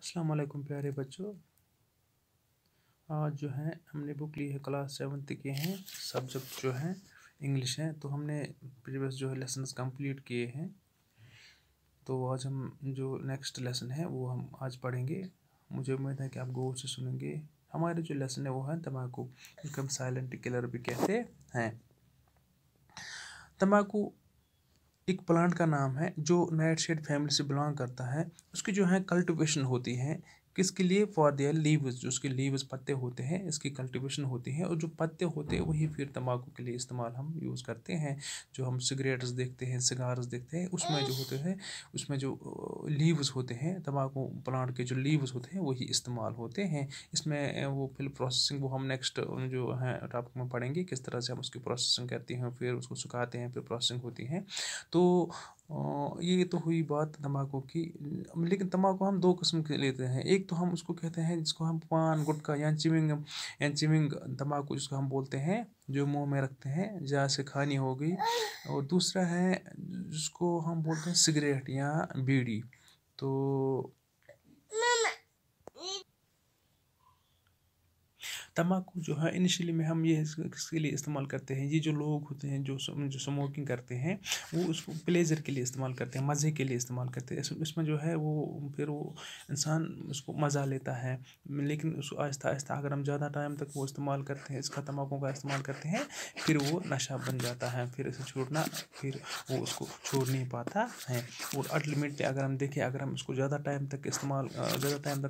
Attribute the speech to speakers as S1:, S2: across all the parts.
S1: अस्सलाम वालेकुम प्यारे बच्चों। आज जो है हमने बुक ली है क्लास 7th के हैं। सब्जेक्ट जो है इंग्लिश है। तो हमने प्रीवियस जो है लेसन्स कंप्लीट किए हैं। तो आज हम जो नेक्स्ट लेसन है वो हम आज पढ़ेंगे। मुझे उम्मीद है कि आप गौर से सुनेंगे। हमारे जो लेसन है वो है तम्बाकू, जिसको हम साइलेंट किलर भी कहते हैं। तम्बाकू एक प्लांट का नाम है जो नाइटशेड फैमिली से बिलोंग करता है। उसकी जो है कल्टीवेशन होती है किसके लिए? For their leaves. जो उसके लीव्स पत्ते होते हैं इसकी कल्टीवेशन होती है, और जो पत्ते होते हैं वही फिर तंबाकू के लिए इस्तेमाल हम यूज़ करते हैं। जो हम सिगरेट्स देखते हैं, सिगार्स देखते हैं, उसमें जो होते हैं उसमें जो लीव्स होते हैं तंबाकू प्लांट के जो लीव्स होते हैं वही इस्तेमाल होते हैं। इसमें वो फिर प्रोसेसिंग वो हम नेक्स्ट जो है टॉपिक में पढ़ेंगे किस तरह से हम उसकी प्रोसेसिंग करते हैं, फिर उसको सुखाते हैं, फिर प्रोसेसिंग होती है। तो ये तो हुई बात तंबाकू की। लेकिन तंबाकू हम दो किस्म के लेते हैं। एक तो हम उसको कहते हैं जिसको हम पान गुटखा या चिविंग तंबाकू जिसको हम बोलते हैं, जो मुंह में रखते हैं जैसे खानी हो गई। और दूसरा है जिसको हम बोलते हैं सिगरेट या बीड़ी। तो तम्बाकू जो है इनिशियली में हम ये किसके लिए इस्तेमाल करते हैं? ये जो लोग होते हैं जो स्मोकिंग करते हैं वो उसको प्लेजर के लिए इस्तेमाल करते हैं, मज़े के लिए इस्तेमाल करते हैं। इसमें जो है वो फिर वो इंसान उसको मज़ा लेता है। लेकिन उसको आहिस्ता आहिस्ता अगर हम ज़्यादा टाइम तक वो इस्तेमाल करते हैं, इसका तम्बाकू का इस्तेमाल करते हैं, फिर वो नशा बन जाता है। फिर इसे छोड़ना, फिर वो उसको छोड़ नहीं पाता है। और अल्टीमेटली अगर हम देखें, अगर हम उसको ज़्यादा टाइम तक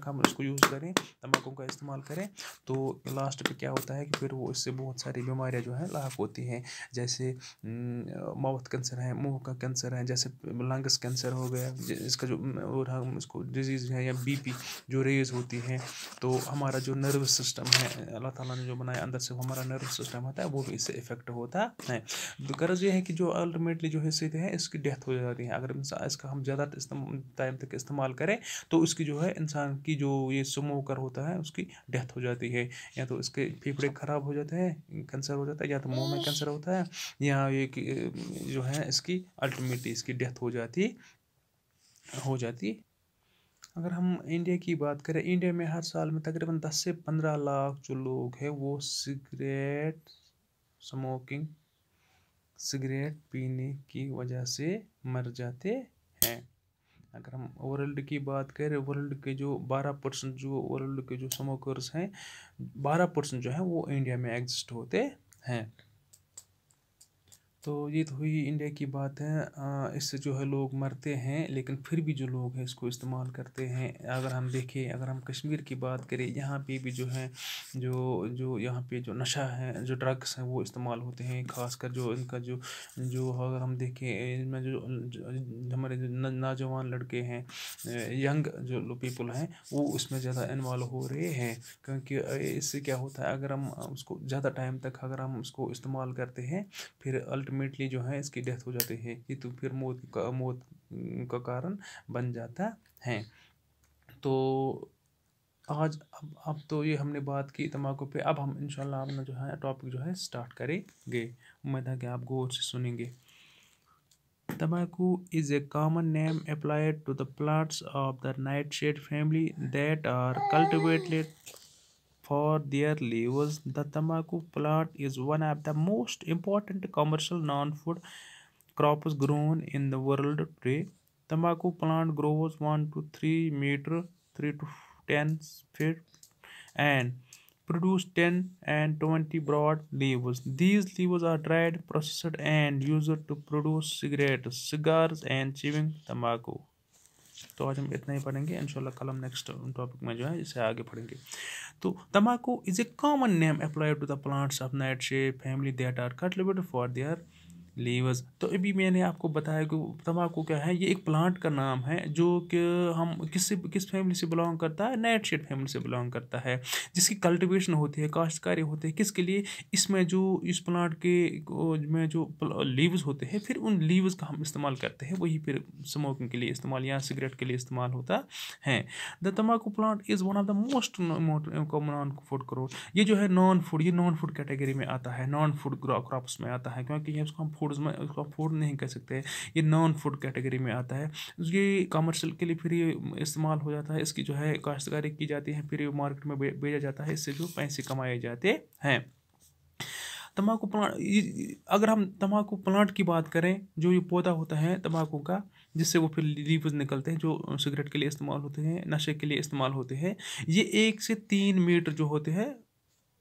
S1: हम उसको यूज़ करें, तम्बाकू का इस्तेमाल करें, तो लास्ट पे क्या होता है कि फिर वो इससे बहुत सारी बीमारियां जो है लाक होती हैं। जैसे माउथ कैंसर है, मुंह का कैंसर है, जैसे लंग्स कैंसर हो गया इसका जो, और हम इसको डिजीज़ है, या बीपी जो रेज होती है। तो हमारा जो नर्वस सिस्टम है अल्लाह ताला ने जो बनाया अंदर से, हमारा नर्वस सिस्टम होता है वो भी इससे इफेक्ट होता है। गर्ज ये है कि जो अल्टीमेटली जो हिस्से है इसकी डेथ हो जाती है अगर इसका हम ज़्यादा टाइम तक इस्तेमाल करें। तो उसकी जो है इंसान की जो ये स्मोकर होता है उसकी डेथ हो जाती है। या तो इसके फेफड़े ख़राब हो जाते हैं, कैंसर हो जाता है, या तो मुंह में कैंसर होता है, या ये जो है इसकी अल्टीमेटली इसकी डेथ हो जाती। अगर हम इंडिया की बात करें, इंडिया में हर साल में तकरीबन 10 से 15 लाख जो लोग हैं वो सिगरेट पीने की वजह से मर जाते हैं। अगर हम वर्ल्ड की बात करें, वर्ल्ड के जो 12% जो वर्ल्ड के जो स्मोकर्स हैं, 12% जो है वो इंडिया में एग्जिस्ट होते हैं। तो ये तो हुई इंडिया की बात है। इससे जो है लोग मरते हैं, लेकिन फिर भी जो लोग हैं इसको इस्तेमाल करते हैं। अगर हम देखें, अगर हम कश्मीर की बात करें, यहाँ पे भी जो है जो जो यहाँ पे जो नशा है, जो ड्रग्स हैं वो इस्तेमाल होते हैं। खासकर जो इनका जो जो अगर हम देखें इनमें जो हमारे जो नौजवान लड़के हैं, यंग जो पीपल हैं, वो उसमें ज़्यादा इन्वॉल्व हो रहे हैं। क्योंकि इससे क्या होता है, अगर हम उसको ज़्यादा टाइम तक अगर हम उसको इस्तेमाल करते हैं, फिर अल्टीमेटली जो है इसकी डेथ हो जाती है। ये तो फिर मौत का कारण बन जाता है। तो आज अब तो ये हमने बात की तम्बाकू पे। अब हम इंशाल्लाह अपना जो है टॉपिक जो है स्टार्ट करेंगे। उम्मीद है कि आप गौर से सुनेंगे। Tobacco is a common name applied to the plants of the nightshade family that are cultivated for their leaves. The tobacco plant is one of the most important commercial non-food crops grown in the world today. Tobacco plant grows 1 to 3 meter, 3 to 10 feet, and produce 10 and 20 broad leaves. These leaves are dried, processed, and used to produce cigarettes, cigars, and chewing tobacco. तो आज हम इतना ही पढ़ेंगे। इंशाल्लाह कल हम next topic में जो है इसे आगे पढ़ेंगे। तो तम्बाकू is a common name applied to the plants of nightshade family that are cultivated for their leaves. तो अभी मैंने आपको बताया कि तम्बाकू क्या है। ये एक प्लांट का नाम है जो कि हम किस फैमिली से बिलोंग करता है? नाइटशेड फैमिली से बिलोंग करता है, जिसकी कल्टीवेशन होती है, काश्तकारी होते हैं। किसके लिए? इसमें जो इस प्लांट के में जो लीव्स होते हैं, फिर उन लीव्स का हम इस्तेमाल करते हैं, वही फिर स्मोकिंग के लिए इस्तेमाल या सिगरेट के लिए इस्तेमाल होता है। द तम्बाकू plant is one of the most non food crop. ये जो है नॉन फूड कैटेगरी में आता है, नॉन फूड क्रॉप्स में आता है, क्योंकि ये उसको हम फूड फूड्स में उसको फूड नहीं कह सकते, ये नॉन फूड कैटेगरी में आता है। ये कमर्शियल के लिए फिर ये इस्तेमाल हो जाता है, इसकी जो है काश्तकारी की जाती है, फिर ये मार्केट में बेचा जाता है, इससे जो पैसे कमाए जाते हैं। तम्बाकू प्लांट, अगर हम तम्बाकू प्लांट की बात करें, जो ये पौधा होता है तम्बाकू का, जिससे वो फिर लीव्स निकलते हैं जो सिगरेट के लिए इस्तेमाल होते हैं, नशे के लिए इस्तेमाल होते हैं, ये 1 से 3 मीटर जो होते हैं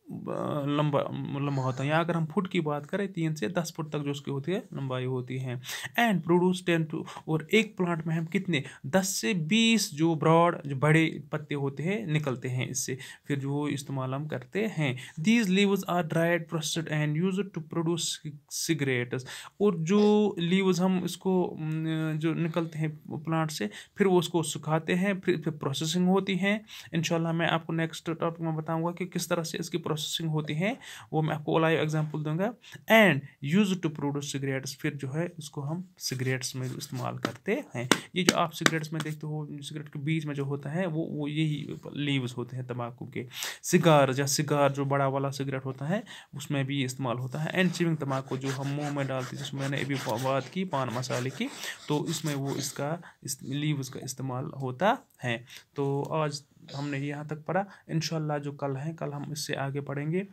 S1: लंबा लंबा होता है। या अगर हम फुट की बात करें, 3 से 10 फुट तक जो उसकी होती है लंबाई होती है। एंड प्रोड्यूस 10 टू, और एक प्लांट में हम कितने 10 से 20 जो ब्रॉड जो बड़े पत्ते होते हैं निकलते हैं इससे, फिर जो इस्तेमाल हम करते हैं। These leaves are dried processed and used to produce cigarettes. और जो लीव्स हम इसको जो निकलते हैं प्लांट से, फिर वो उसको सुखाते हैं, फिर प्रोसेसिंग होती है। इंशाल्लाह मैं आपको नेक्स्ट टॉपिक में बताऊंगा कि किस तरह से इसकी प्रोसेसिंग होती है, वो मैं आपको लाइव एग्जांपल दूंगा। And used to produce cigarettes, फिर जो है इसको हम सिगरेट्स में इस्तेमाल करते हैं। ये जो आप सिगरेट्स में देखते हो, सिगरेट के बीच में जो होता है वो यही लीव्स होते हैं तंबाकू के। सिगार जो बड़ा वाला सिगरेट होता है उसमें भी इस्तेमाल होता है। एंड चिविंग तंबाकू जो हम मुंह में डालते हैं, जिसमें मैंने अभी बात की पान मसाले की, तो इसमें वो इसका लीव्स का इस्तेमाल होता है। तो आज हमने यहाँ तक पढ़ा, इंशाल्लाह जो कल है, कल हम इससे आगे पढ़ेंगे।